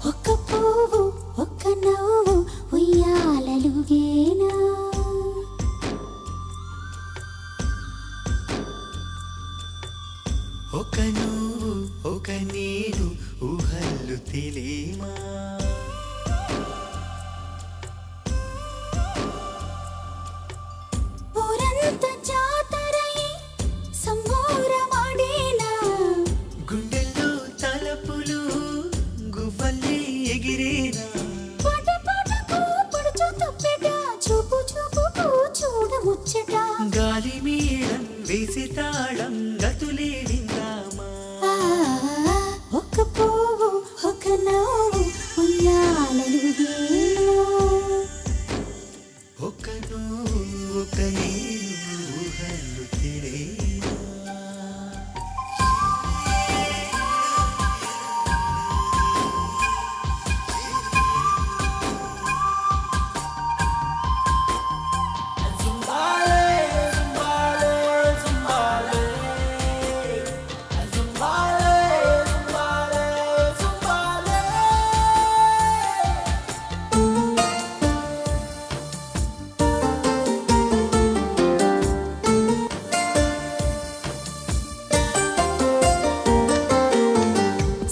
ఒక్క పువ్వు ఒక్క నవ్వు ఉయ్యాలలుగేనా ఒక నువ్వు ఒక నేను ఊహల్లు తెలియమా ఊరంతా జాతరై సంబూరమాడేనా గుండెల్లో తలపులు గువ్వల్లే ఎగిరేనా పాటకు పడుచు తప్పెట చూపు చూపుకు చూడముచ్చట గాలి మేళం వేసి తాళం గతులే విందామా ఒక్క పువ్వు ఒక నవ్వు ఉయ్యాలలుగేనా ఒక నువ్వు ఒక నేను ఊహల్లు తెలియమా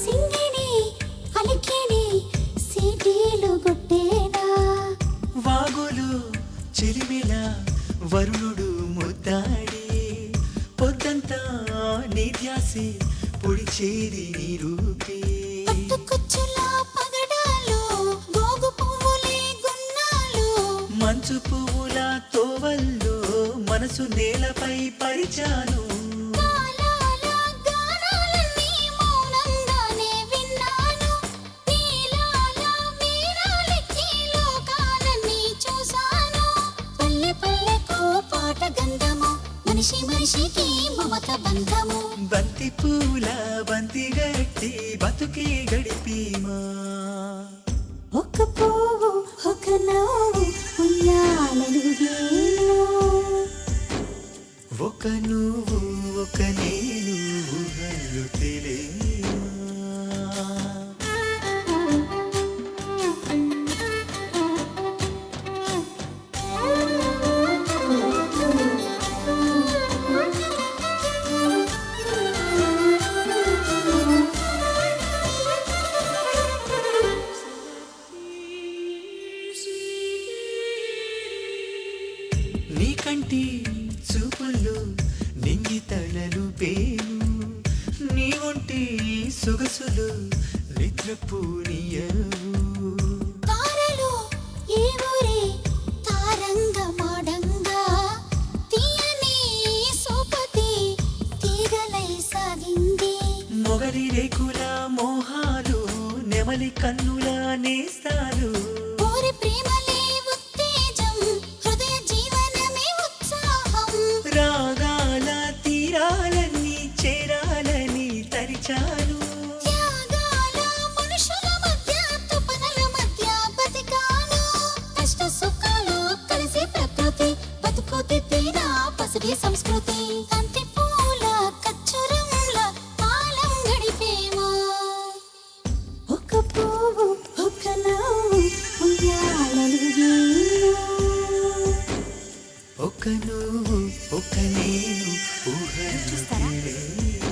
సింగిని అలికిని సీటీలు కొట్టేనా వాగులు చిరిమిల వరుణుడు ముద్దాడి పొద్దంతా నీ ధ్యాసి పొడిచేది నీ రూపే పట్టుకొచ్చుల పగడాలు గోగు పువ్వులే గున్నాలు మంచు పువ్వుల తోవల్లో మనసు నేలపై పరిచాను కాలాల గానాలన్నీ మౌనంగానే విన్నాను నీలాల వీరాలెక్కి లోకాలన్నీ చూశాను పల్లె పల్లెకు పాట గంధము మనిషి మనిషికి మమత బంధము బంతి పూల బంతి గట్టి బతుకే గడిపీమా ఒక్క పువ్వు ఒక నవ్వు ఉయ్యాలలుగేనా ఒక నువ్వు ఒక నేను ఊహలు తెలియమా నీ కంటి చూపుల్లో నింగి తలలు పేను నీ ఒంటి సొగసులు నిద్రపూనియవు తారలు ఈ ఊరే తారంగమాడంగా తీయని సోపతి తీగలై సాగింది మొగలి రేకుల మోహాలు నెమలి కన్నుల నేస్తాలు ఓరి ప్రేమలే ఉత్తేజం హృదయ జీవనమే ఉత్సాహం రాగాల తీరాలన్నీ చేరాలని తరిచాను త్యాగాల మనుషుల మధ్య తుపనల మధ్య బతికాను కష్ట సుఖాలు కలిసి ప్రకృతి బతుకుతే తీరా పసిడి సంస్కృతి కంటి పూల కచ్చురంల కాలం గడిపేమా ఒక పువ్వు ఒక నవ్వు ఉయ్యాలలుగేనా ఒక నువ్వు ఒక నేను ఊహలు తెలియమా